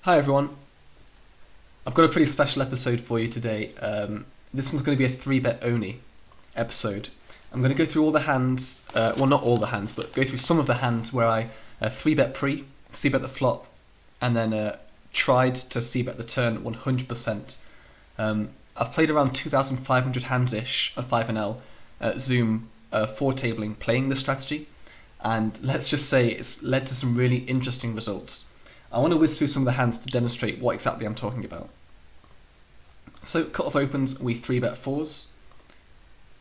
Hi everyone, I've got a pretty special episode for you today. This one's going to be a 3-bet only episode. I'm going to go through all the hands, well not all the hands, but go through some of the hands where I 3-bet pre, c-bet the flop, and then tried to c-bet the turn 100%. I've played around 2,500 hands-ish on 5NL at Zoom 4-tabling playing this strategy, and let's just say it's led to some really interesting results. I want to whiz through some of the hands to demonstrate what exactly I'm talking about. So cut-off opens, we 3-bet fours.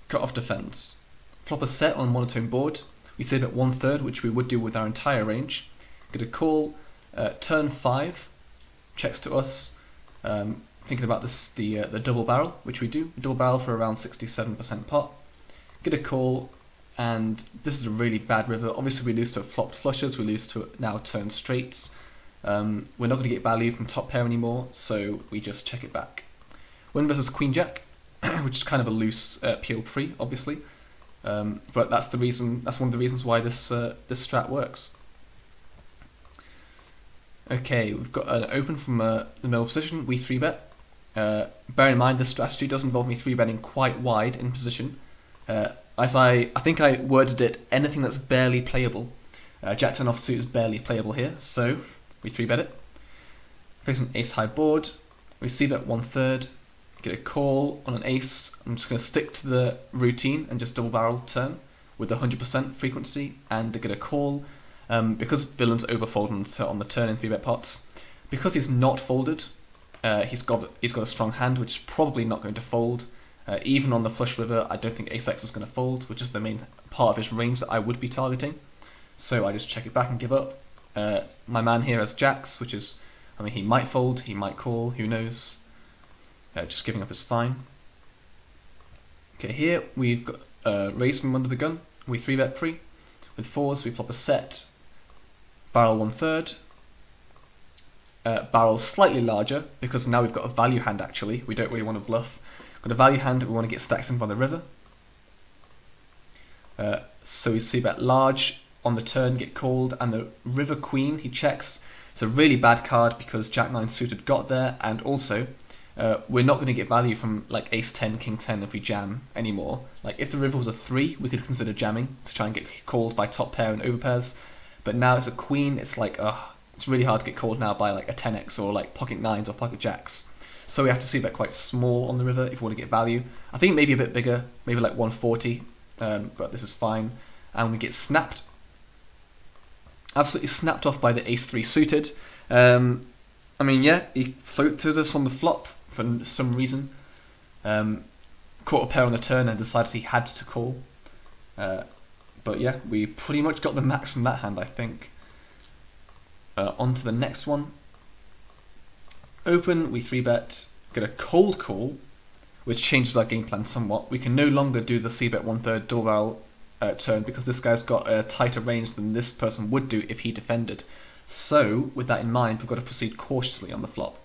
Cut-off defends. Flop a set on a monotone board. We save at 1/3, which we would do with our entire range. Get a call. Turn 5. Checks to us. Thinking about this, the double barrel, which we do. Double barrel for around 67% pot. Get a call, and this is a really bad river. Obviously we lose to flopped flushes. We lose to now turn straights. We're not going to get value from top pair anymore, so we just check it back. Win versus Queen Jack, which is kind of a loose peel pre, obviously, but that's the reason. That's one of the reasons why this strat works. Okay, we've got an open from the middle position. We 3-bet. Bear in mind, this strategy does involve me 3-betting quite wide in position. As I think I worded it, anything that's barely playable. Jack 10 offsuit is barely playable here, so we 3-bet it. Face an ace high board. We c-bet 1/3. Get a call on an ace. I'm just going to stick to the routine and just double barrel turn with 100% frequency and to get a call. Because villains overfold on the turn in 3-bet pots. Because he's not folded, he's got a strong hand which is probably not going to fold. Even on the flush river, I don't think ace x is going to fold, which is the main part of his range that I would be targeting. So I just check it back and give up. My man here has jacks, which is, I mean, he might fold, he might call, who knows. Just giving up is fine. Okay, here we've got raised from under the gun. We 3-bet pre. With fours, we flop a set. Barrel 1/3. Barrel slightly larger, because now we've got a value hand actually. We don't really want to bluff. Got a value hand that we want to get stacks in by the river. So we c-bet large. On the turn, get called, and the river queen, he checks. It's a really bad card because Jack 9 suited got there, and also we're not going to get value from like ace 10, king 10 if we jam anymore. Like if the river was a 3, we could consider jamming to try and get called by top pair and overpairs. But now it's a queen, it's like, it's really hard to get called now by like a 10x or like pocket 9s or pocket jacks. So we have to c-bet quite small on the river if we want to get value. I think maybe a bit bigger, maybe like 140, but this is fine. And we get snapped. Absolutely snapped off by the ace 3 suited. I mean, yeah, he floated us on the flop for some reason. Caught a pair on the turn and decided he had to call. But yeah, we pretty much got the max from that hand, I think. On to the next one. Open, we 3-bet, get a cold call, which changes our game plan somewhat. We can no longer do the c-bet 1/3 double barrel turn because this guy's got a tighter range than this person would do if he defended. So, with that in mind, we've got to proceed cautiously on the flop.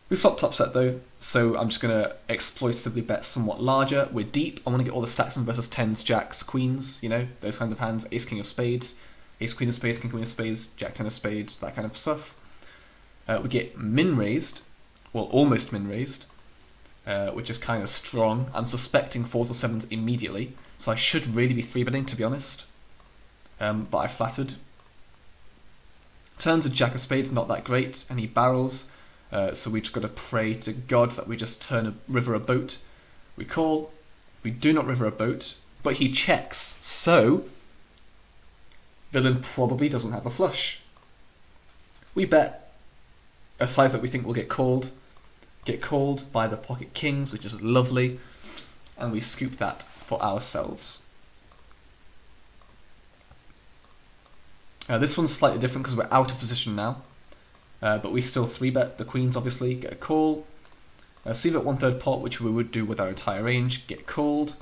We flop top set though, so I'm just going to exploitatively bet somewhat larger. We're deep. I want to get all the stacks in versus 10s, jacks, queens, you know, those kinds of hands. Ace king of spades, ace queen of spades, king queen of spades, jack 10 of spades, that kind of stuff. We get min raised, well almost min raised, which is kind of strong. I'm suspecting 4s or 7s immediately, so I should really be 3-betting to be honest. But I flattered. Turns a jack of spades, not that great, and he barrels. So we just got to pray to God that we just turn a river a boat. We call. We do not river a boat, but he checks. So villain probably doesn't have a flush. We bet a size that we think will get called by the pocket kings, which is lovely, and we scoop that for ourselves. This one's slightly different because we're out of position now, but we still 3-bet the queens, obviously, get a call. C-bet 1/3 pot, which we would do with our entire range, get called.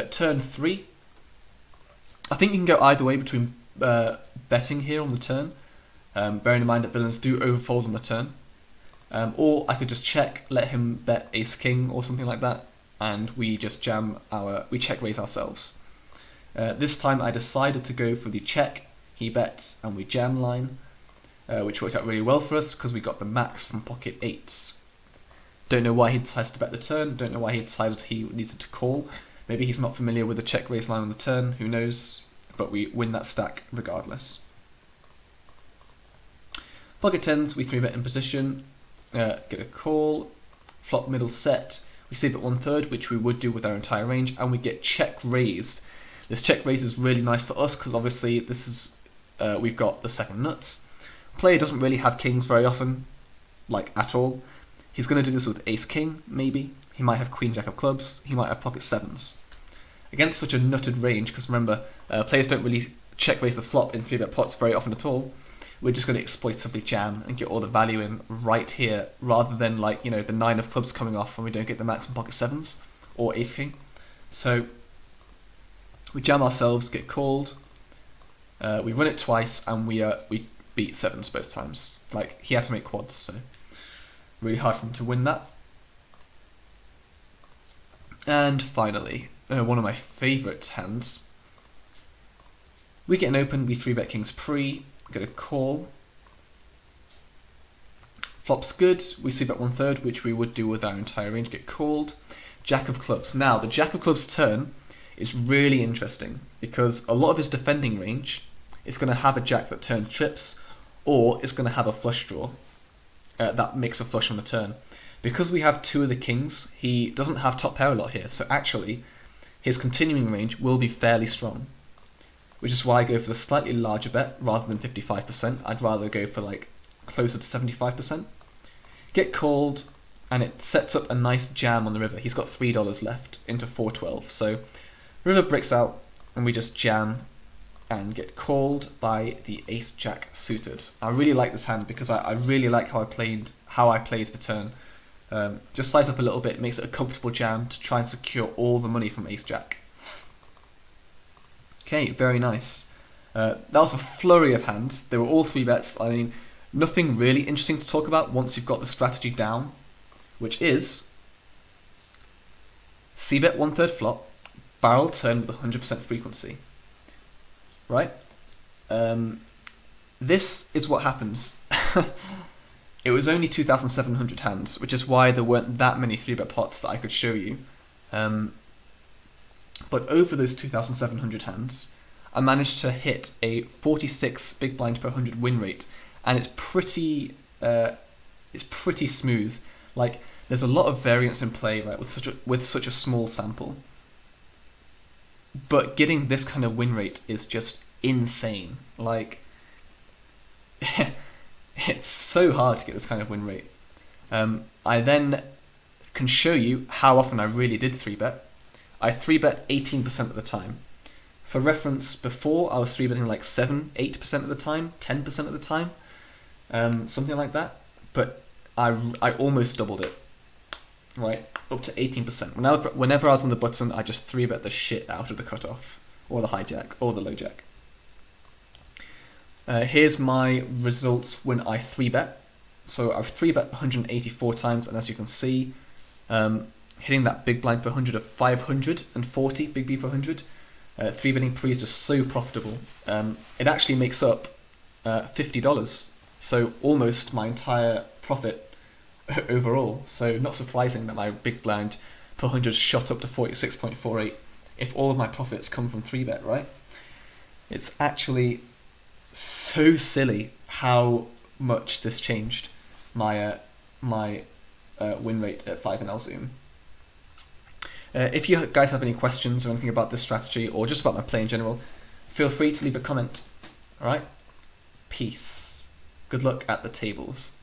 Turn 3. I think you can go either way between betting here on the turn, bearing in mind that villains do overfold on the turn. Or I could just check, let him bet ace king or something like that, and we just we check raise ourselves. This time I decided to go for the check, he bets, and we jam line. which worked out really well for us because we got the max from pocket 8s. Don't know why he decided to bet the turn, don't know why he decided he needed to call. Maybe he's not familiar with the check raise line on the turn, who knows, but we win that stack regardless. Pocket 10s, we 3-bet in position, get a call, flop middle set, we see bet 1/3, which we would do with our entire range, and we get check raised. This check raise is really nice for us because obviously this is we've got the second nuts. Player doesn't really have kings very often, like at all. He's going to do this with ace king, maybe. He might have queen jack of clubs. He might have pocket 7s. Against such a nutted range, because remember, players don't really check raise the flop in 3-bet pots very often at all. We're just going to exploitively jam and get all the value in right here, rather than like, you know, the 9 of clubs coming off when we don't get the max from pocket 7s or ace king. So we jam ourselves, get called. We run it twice, and we beat 7s both times. Like, he had to make quads, so really hard for him to win that. And finally, one of my favourite hands. We get an open, we 3-bet kings pre, get a call. Flop's good, we see bet 1/3, which we would do with our entire range, get called. Jack of clubs. Now, the jack of clubs turn is really interesting because a lot of his defending range is going to have a jack that turns trips, or it's going to have a flush draw that makes a flush on the turn. Because we have 2 of the kings, he doesn't have top pair a lot here, so actually his continuing range will be fairly strong, which is why I go for the slightly larger bet rather than 55%. I'd rather go for like closer to 75%. Get called, and it sets up a nice jam on the river. He's got $3 left into 412, so river breaks out, and we just jam and get called by the ace jack suited. I really like this hand because I really like how I played the turn. Just size up a little bit, makes it a comfortable jam to try and secure all the money from ace jack. Okay, very nice. That was a flurry of hands. They were all 3-bets. I mean, nothing really interesting to talk about once you've got the strategy down, which is c-bet 1/3 flop, barrel turn with 100% frequency. Right? This is what happens. It was only 2,700 hands, which is why there weren't that many 3-bet pots that I could show you. But over those 2,700 hands, I managed to hit a 46 big blind per 100 win rate, and it's pretty smooth. Like, there's a lot of variance in play, right, with such a small sample. But getting this kind of win rate is just insane. Like, it's so hard to get this kind of win rate. I then can show you how often I really did 3-bet. I 3-bet 18% of the time. For reference, before I was 3-betting like 7-8% of the time, 10% of the time, something like that. But I almost doubled it, right, up to 18%. Whenever I was on the button, I just 3-bet the shit out of the cutoff, or the hijack, or the low jack. Here's my results when I 3-bet. So I've 3-bet 184 times, and as you can see, hitting that big blind per 100 of 540 big B per 100. 3-betting pre is just so profitable. It actually makes up $50, so almost my entire profit overall. So not surprising that my big blind per 100 shot up to 46.48 if all of my profits come from 3-bet, right? It's actually so silly how much this changed my win rate at 5NL Zoom. If you guys have any questions or anything about this strategy, or just about my play in general, feel free to leave a comment. Alright? Peace. Good luck at the tables.